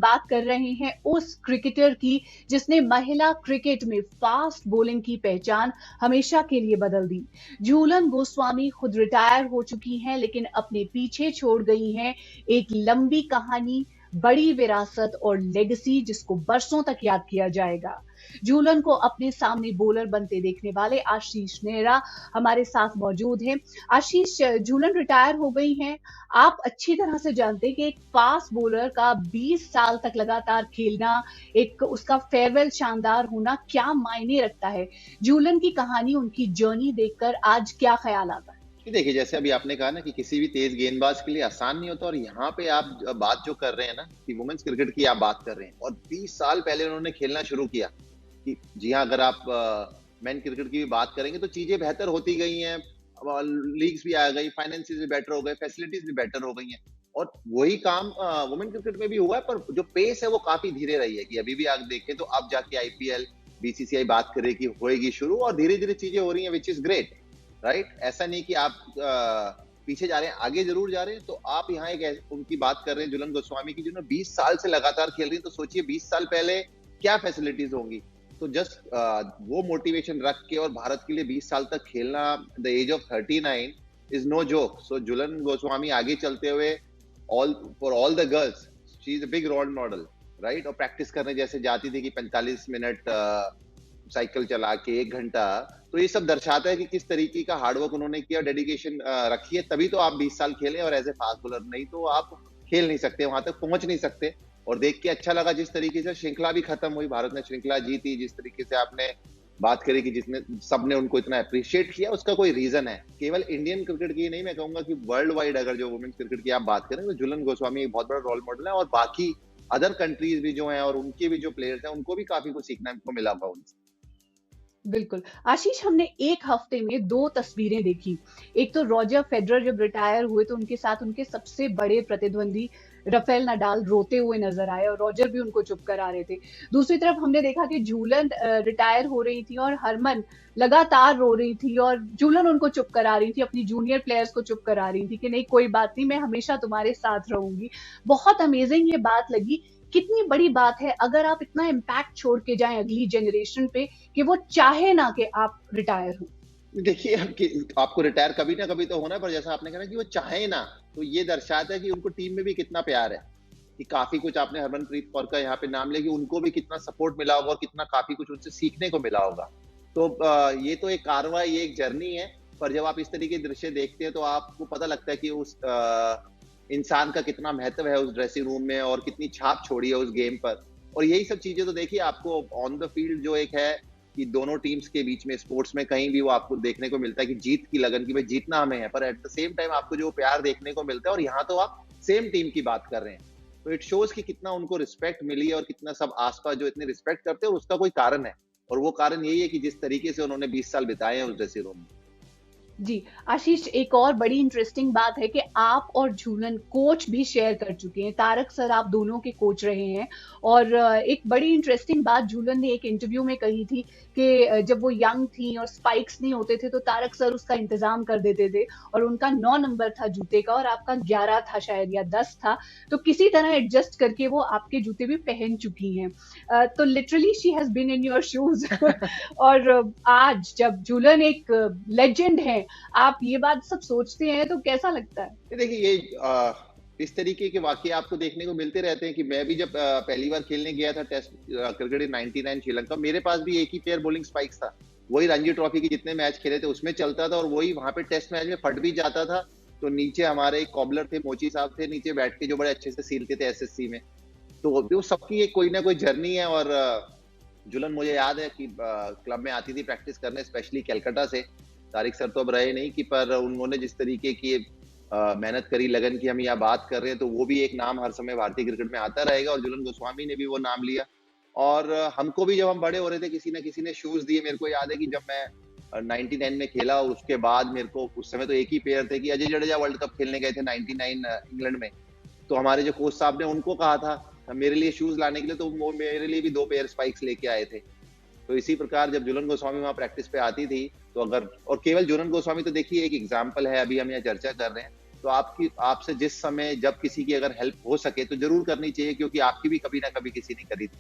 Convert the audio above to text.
बात कर रहे हैं उस क्रिकेटर की जिसने महिला क्रिकेट में फास्ट बॉलिंग की पहचान हमेशा के लिए बदल दी। झूलन गोस्वामी खुद रिटायर हो चुकी हैं, लेकिन अपने पीछे छोड़ गई हैं एक लंबी कहानी, बड़ी विरासत और लेगेसी जिसको बरसों तक याद किया जाएगा। झूलन को अपने सामने बॉलर बनते देखने वाले आशीष नेहरा हमारे साथ मौजूद हैं। आशीष, झूलन रिटायर हो गई हैं। आप अच्छी तरह से जानते हैं कि एक फास्ट बॉलर का 20 साल तक लगातार खेलना, एक उसका फेयरवेल शानदार होना क्या मायने रखता है। झूलन की कहानी, उनकी जर्नी देखकर आज क्या ख्याल आता है? देखिए, जैसे अभी आपने कहा ना कि किसी भी तेज गेंदबाज के लिए आसान नहीं होता, और यहाँ पे आप बात जो कर रहे हैं ना कि वुमेन्स क्रिकेट की आप बात कर रहे हैं, और 20 साल पहले उन्होंने खेलना शुरू किया कि जी हाँ, अगर आप मेन क्रिकेट की भी बात करेंगे तो चीजें बेहतर होती गई हैं, लीग्स भी आ गई, फाइनेंसिस भी बेटर हो गए, फैसिलिटीज भी बेटर हो गई हैं, और वही काम वुमेन क्रिकेट में भी हुआ है। पर जो पेस है वो काफी धीरे रही है कि अभी भी आप देखें तो अब जाके आईपीएल, बीसीसीआई बात करे कि होएगी शुरू, और धीरे धीरे चीजें हो रही हैं, विच इज ग्रेट, राइट। ऐसा नहीं कि आप पीछे जा रहे हैं, आगे जरूर जा रहे हैं। तो आप यहाँ एक उनकी बात कर रहे हैं, झूलन गोस्वामी की, जिन्होंने 20 साल से लगातार खेल रही है। तो सोचिए 20 साल पहले क्या फैसिलिटीज होंगी। तो जस्ट वो मोटिवेशन रख के और भारत के लिए 20 साल तक खेलना, the age of 39 is no joke. So Jhulan Goswami आगे चलते हुए for all the girls she is a big role model, right. और प्रैक्टिस करने जैसे जाती थी कि 45 मिनट साइकिल चला के 1 घंटा, तो ये सब दर्शाता है कि किस तरीके का हार्डवर्क उन्होंने किया, डेडिकेशन रखी है, तभी तो आप 20 साल खेले। और एज ए फास्ट बॉलर नहीं तो आप खेल नहीं सकते, वहां तक पहुंच नहीं सकते। और देख के अच्छा लगा जिस तरीके से श्रृंखला भी खत्म हुई, भारत ने श्रृंखला जीती, जिस तरीके से आपने बात करी कि जिसने सबने उनको इतना अप्रिशिएट किया, उसका कोई रीजन है। केवल इंडियन क्रिकेट की नहीं, मैं कहूंगा कि वर्ल्ड वाइड अगर जो वुमेन्स क्रिकेट की आप बात करें तो झूलन गोस्वामी एक बहुत बड़ा रोल मॉडल है, और बाकी अदर कंट्रीज भी जो हैं और उनके भी जो प्लेयर्स हैं उनको भी काफी कुछ सीखने को मिला होगा उनसे। बिल्कुल। आशीष, हमने एक हफ्ते में 2 तस्वीरें देखी। एक तो रॉजर फेडरर जब रिटायर हुए तो उनके साथ उनके सबसे बड़े प्रतिद्वंदी राफेल नडाल रोते हुए नजर आए और रॉजर भी उनको चुप करा रहे थे। दूसरी तरफ हमने देखा कि झूलन रिटायर हो रही थी और हरमन लगातार रो रही थी और झूलन उनको चुप करा रही थी, अपनी जूनियर प्लेयर्स को चुप करा रही थी कि नहीं, कोई बात नहीं, मैं हमेशा तुम्हारे साथ रहूंगी। बहुत अमेजिंग ये बात लगी। कितनी बड़ी बात है अगर आप इतना इम्पैक्ट छोड़ के जाएं अगली जनरेशन पे कि वो चाहे ना कि आप रिटायर हो। देखिए, आपको रिटायर कभी ना कभी तो होना है, पर जैसा आपने कहा ना कि वो चाहे ना, तो ये दर्शाता है कि उनको टीम में भी कितना प्यार है। कि काफी कुछ आपने हरमनप्रीत कौर का यहाँ पे नाम लिया कि उनको भी कितना सपोर्ट मिला होगा और कितना काफी कुछ उनसे सीखने को मिला होगा। तो ये तो एक कार्रवाई, ये एक जर्नी है। पर जब आप इस तरीके के दृश्य देखते हैं तो आपको पता लगता है कि उस इंसान का कितना महत्व है उस ड्रेसिंग रूम में और कितनी छाप छोड़ी है उस गेम पर। और यही सब चीजें तो देखिए आपको ऑन द फील्ड जो एक है कि दोनों टीम्स के बीच में स्पोर्ट्स में कहीं भी वो आपको देखने को मिलता है कि जीत की लगन, की भाई जीतना हमें है, पर एट द सेम टाइम आपको जो प्यार देखने को मिलता है, और यहाँ तो आप सेम टीम की बात कर रहे हैं। तो इट शोज कि कितना उनको रिस्पेक्ट मिली है और कितना सब आसपास जो इतने रिस्पेक्ट करते हैं, और उसका कोई कारण है। और वो कारण यही है कि जिस तरीके से उन्होंने 20 साल बिताए हैं उस ड्रेसिंग रूम में। जी, आशीष, एक और बड़ी इंटरेस्टिंग बात है कि आप और झूलन कोच भी शेयर कर चुके हैं। तारक सर आप दोनों के कोच रहे हैं और एक बड़ी इंटरेस्टिंग बात झूलन ने एक इंटरव्यू में कही थी कि जब वो यंग थी और स्पाइक्स नहीं होते थे तो तारक सर उसका इंतजाम कर देते थे और उनका 9 नंबर था जूते का और आपका 11 था शायद या 10 था, तो किसी तरह एडजस्ट करके वो आपके जूते भी पहन चुकी हैं। तो literally she has been in your shoes और आज जब झूलन एक लेजेंड है, आप ये बात सब सोचते हैं तो कैसा लगता है? देखिए, ये इस तरीके के वाकये आपको देखने को मिलते रहते हैं कि मैं भी जब पहली बार खेलने गया था टेस्ट क्रिकेट इन 99 श्रीलंका, मेरे पास भी एक ही पेयर बॉलिंग स्पाइक्स था। वही रणजी ट्रॉफी के जितने मैच खेले थे उसमें चलता था, और वही वहां पे टेस्ट मैच में फट भी जाता था। तो नीचे हमारे एक कॉबलर थे, मोची साहब थे, नीचे बैठ के जो बड़े अच्छे से सीलते थे एसएससी में। तो सबकी एक कोई ना कोई जर्नी है। और जुलन मुझे याद है कि क्लब में आती थी प्रैक्टिस करने, स्पेशली कलकत्ता से। तारिक सर तो अब रहे नहीं, कि पर उन्होंने जिस तरीके की मेहनत करी, लगन की हम यहाँ बात कर रहे हैं, तो वो भी एक नाम हर समय भारतीय क्रिकेट में आता रहेगा। और झूलन गोस्वामी ने भी वो नाम लिया। और हमको भी जब हम बड़े हो रहे थे किसी ना किसी ने शूज दिए। मेरे को याद है कि जब मैं 99 में खेला और उसके बाद मेरे को उस समय तो एक ही प्लेयर थे कि अजय जडेजा वर्ल्ड कप खेलने गए थे 99 इंग्लैंड में। तो हमारे जो कोच साहब ने उनको कहा था मेरे लिए शूज लाने के लिए, तो वो मेरे लिए भी 2 पेयर स्पाइक्स लेके आए थे। तो इसी प्रकार जब झूलन गोस्वामी वहां प्रैक्टिस पे आती थी, तो अगर, और केवल झूलन गोस्वामी तो देखिए एक एग्जाम्पल है, अभी हम यहाँ चर्चा कर रहे हैं, तो आपकी आपसे जिस समय जब किसी की अगर हेल्प हो सके तो जरूर करनी चाहिए, क्योंकि आपकी भी कभी ना कभी किसी ने करी थी।